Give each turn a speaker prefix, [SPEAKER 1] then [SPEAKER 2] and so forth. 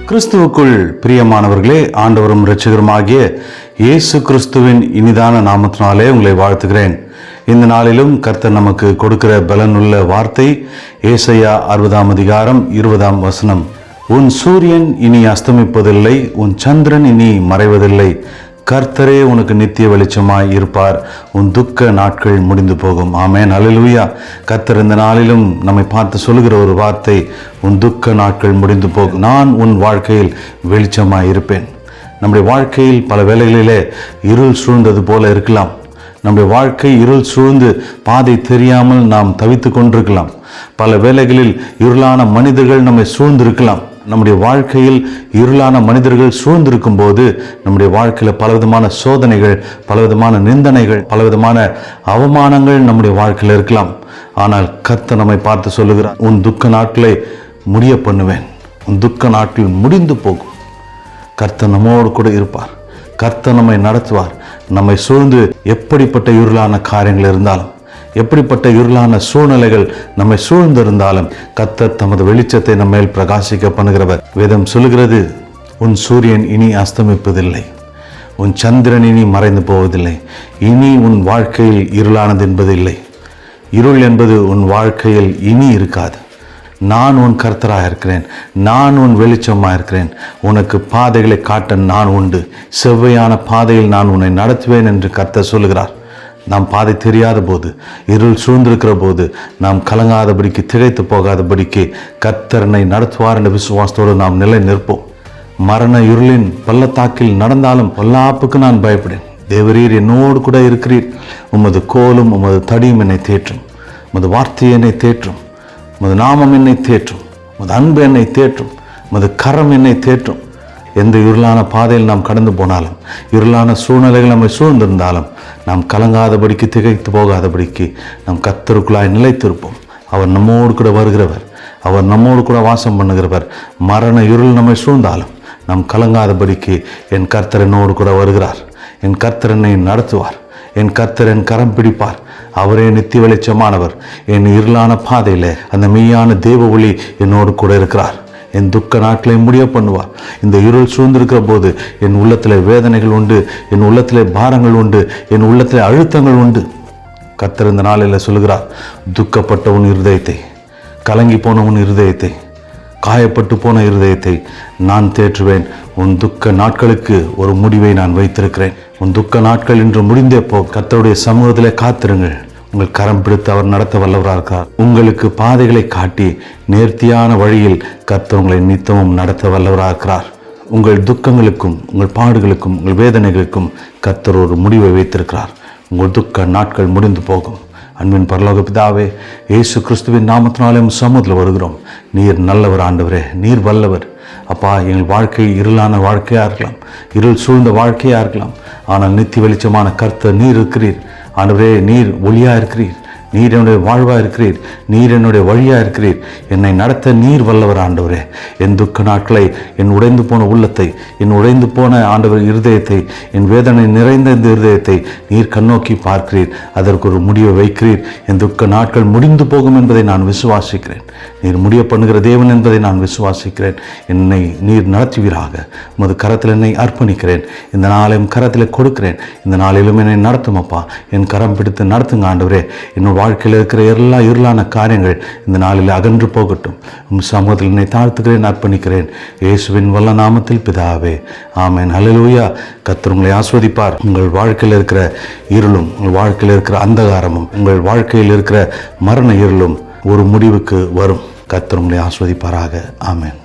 [SPEAKER 1] கிறிஸ்துவுக்குள் பிரியமானவர்களே, ஆண்டவரும் இரட்சகருமாகிய இயேசு கிறிஸ்துவின் இனிதான நாமத்தினாலே உங்களை வாழ்த்துகிறேன். இந்த நாளிலும் கர்த்தர் நமக்கு கொடுக்கிற பலனுள்ள வார்த்தை ஏசாயா 60 அதிகாரம் 20 உன் சூரியன் இனி அஸ்தமிப்பதில்லை, உன் சந்திரன் இனி மறைவதில்லை, கர்த்தரே உனக்கு நித்திய வெளிச்சமாய் இருப்பார், உன் துக்க நாட்கள் முடிந்து போகும். ஆமென், அல்லேலூயா. கர்த்தர் இந்த நாளிலும் நம்மை பார்த்து சொல்லுகிற ஒரு வார்த்தை, உன் துக்க நாட்கள் முடிந்து போகும், நான் உன் வாழ்க்கையில் வெளிச்சமாய் இருப்பேன். நம்முடைய வாழ்க்கையில் பல வேளைகளிலே இருள் சூழ்ந்தது போல இருக்கலாம். நம்முடைய வாழ்க்கை இருள் சூழ்ந்து பாதை தெரியாமல் நாம் தவித்து கொண்டிருக்கலாம். பல வேளைகளில் இருளான மனிதர்கள் நம்மை சூழ்ந்திருக்கலாம். நம்முடைய வாழ்க்கையில் இருளான மனிதர்கள் சூழ்ந்திருக்கும் போது நம்முடைய வாழ்க்கையில் பலவிதமான சோதனைகள், பலவிதமான நிந்தனைகள், பலவிதமான அவமானங்கள் நம்முடைய வாழ்க்கையில் இருக்கலாம். ஆனால் கர்த்தர் நம்மை பார்த்து சொல்லுகிறார், உன் துக்க நாட்களை முடிய பண்ணுவேன், உன் துக்க நாட்கள் முடிந்து போகும். கர்த்தர் நம்மோடு கூட இருப்பார், கர்த்தர் நம்மை நடத்துவார். நம்மை சூழ்ந்து எப்படிப்பட்ட இருளான காரியங்கள் இருந்தாலும், எப்படிப்பட்ட இருளான சூழ்நிலைகள் நம்மை சூழ்ந்திருந்தாலும் கர்த்தர் தமது வெளிச்சத்தை நம்ம மேல் பிரகாசிக்க பண்ணுகிறவர். வேதம் சொல்லுகிறது, உன் சூரியன் இனி அஸ்தமிப்பதில்லை, உன் சந்திரன் இனி மறைந்து போவதில்லை, இனி உன் வாழ்க்கையில் இருளானது என்பது இல்லை, இருள் என்பது உன் வாழ்க்கையில் இனி இருக்காது. நான் உன் கர்த்தராக இருக்கிறேன், நான் உன் வெளிச்சமாக இருக்கிறேன், உனக்கு பாதைகளை காட்ட நான் உண்டு, செவ்வையான பாதையில் நான் உன்னை நடத்துவேன் என்று கர்த்தர் சொல்லுகிறார். நாம் பாதை தெரியாத போது, இருள் சூழ்ந்திருக்கிற போது நாம் கலங்காதபடிக்கு, திகைத்து போகாதபடிக்கு கர்த்தரனை நடத்துவார் என்ற விசுவாசத்தோடு நாம் நிலை நிற்போம். மரண இருளின் பள்ளத்தாக்கில் நடந்தாலும் பொல்லாப்புக்கு நான் பயப்படேன், தேவரீர் என்னோடு கூட இருக்கிறீர், உமது கோலும் உமது தடியும் என்னை தேற்றும், உமது வார்த்தை என்னை தேற்றும், உமது நாமம் என்னை தேற்றும், உமது அன்பு என்னை தேற்றும், உமது கரம் என்னை தேற்றும். எந்த இருளான பாதையில் நாம் கடந்து போனாலும், இருளான சூழ்நிலைகள் நம்மை சூழ்ந்திருந்தாலும் நாம் கலங்காதபடிக்கு, திகைத்து போகாதபடிக்கு நாம் கர்த்தருக்குள்ளாய் நிலைத்திருப்போம். அவர் நம்மோடு கூட வருகிறவர், அவர் நம்மோடு கூட வாசம் பண்ணுகிறவர். மரண இருள் நம்மை சூழ்ந்தாலும் நாம் கலங்காதபடிக்கு என் கர்த்தர் என்னோடு கூட வருகிறார், என் கர்த்தர் என்னை நடத்துவார், என் கர்த்தர் என் கரம் பிடிப்பார். அவரே நித்திய வெளிச்சமானவர். என் இருளான பாதையில் அந்த மெய்யான தேவ ஒளி என்னோடு கூட இருக்கிறார். என் துக்க நாட்களை முடிய பண்ணுவார். இந்த இருள் சூழ்ந்திருக்கிற போது என் உள்ளத்தில் வேதனைகள் உண்டு, என் உள்ளத்தில் பாரங்கள் உண்டு, என் உள்ளத்தில் அழுத்தங்கள் உண்டு. கர்த்தர் இந்த நாளில் சொல்லுகிறார், துக்கப்பட்ட உன் இருதயத்தை, கலங்கி போன உன் இருதயத்தை, காயப்பட்டு போன இருதயத்தை நான் தேற்றுவேன். உன் துக்க நாட்களுக்கு ஒரு முடிவை நான் வைத்திருக்கிறேன். உன் துக்க நாட்கள் இன்று முடிந்தே போ. கர்த்தருடைய சமூகத்திலே காத்திருங்கள். உங்கள் கரம் பிடித்து அவர் நடத்த வல்லவராக இருக்கிறார். உங்களுக்கு பாதைகளை காட்டி நேர்த்தியான வழியில் கர்த்தர் உங்களை நித்தமும் நடத்த வல்லவராக இருக்கிறார். உங்கள் துக்கங்களுக்கும், உங்கள் பாடுகளுக்கும், உங்கள் வேதனைகளுக்கும் கர்த்தர் ஒரு முடிவை வைத்திருக்கிறார். உங்கள் துக்க நாட்கள் முடிந்து போகும். அன்பின் பரலோக பிதாவே, இயேசு கிறிஸ்துவின் நாமத்தினாலே சமூகத்தில் வருகிறோம். நீர் நல்லவர் ஆண்டவரே, நீர் வல்லவர். அப்பா, எங்கள் வாழ்க்கை இருளான வாழ்க்கையாக இருக்கலாம், இருள் சூழ்ந்த வாழ்க்கையாக இருக்கலாம், ஆனால் நித்திய வெளிச்சமான கர்த்தர் நீர் இருக்கிறீர். ஆண்டவரே, நீர் ஒளியாக இருக்கிறீர், நீர் என்னுடைய வாழ்வாக இருக்கிறீர், நீர் என்னுடைய வழியாக இருக்கிறீர். என்னை நடத்த நீர் வல்லவர் ஆண்டவரே. என் துக்க நாட்களை, என் உடைந்து போன உள்ளத்தை, என் உடைந்து போன ஆண்டவர் இருதயத்தை, என் வேதனை நிறைந்த இந்த இருதயத்தை நீர் கண்ணோக்கி பார்க்கிறீர், அதற்கு ஒரு முடிவை வைக்கிறீர். என் துக்க நாட்கள் முடிந்து போகும் என்பதை நான் விசுவாசிக்கிறேன். நீர் முடிய பண்ணுகிற தேவன் என்பதை நான் விசுவாசிக்கிறேன். என்னை நீர் நடத்துவீராக. உமது கரத்தில் என்னை அர்ப்பணிக்கிறேன். இந்த நாளையும் கரத்தில் கொடுக்கிறேன். இந்த நாளிலும் என்னை நடத்தும் அப்பா. என் கரம் பிடித்து நடத்துங்க ஆண்டவரே. என்னோட வாழ்க்கையில் இருக்கிற எல்லா இருளான காரியங்கள் இந்த நாளில் அகன்று போகட்டும். உம் சமூகத்தில் என்னை தாழ்த்துக்கிறேன், அர்ப்பணிக்கிறேன். இயேசுவின் வல்ல நாமத்தில் பிதாவே, ஆமென். அல்லேலூயா. கர்த்தர் உங்களை ஆஸ்வதிப்பார். உங்கள் வாழ்க்கையில் இருக்கிற இருளும், உங்கள் வாழ்க்கையில் இருக்கிற அந்தகாரமும், உங்கள் வாழ்க்கையில் இருக்கிற மரண இருளும் ஒரு முடிவுக்கு வரும். கர்த்தர் உங்களை ஆஸ்வதிப்பாராக. ஆமென்.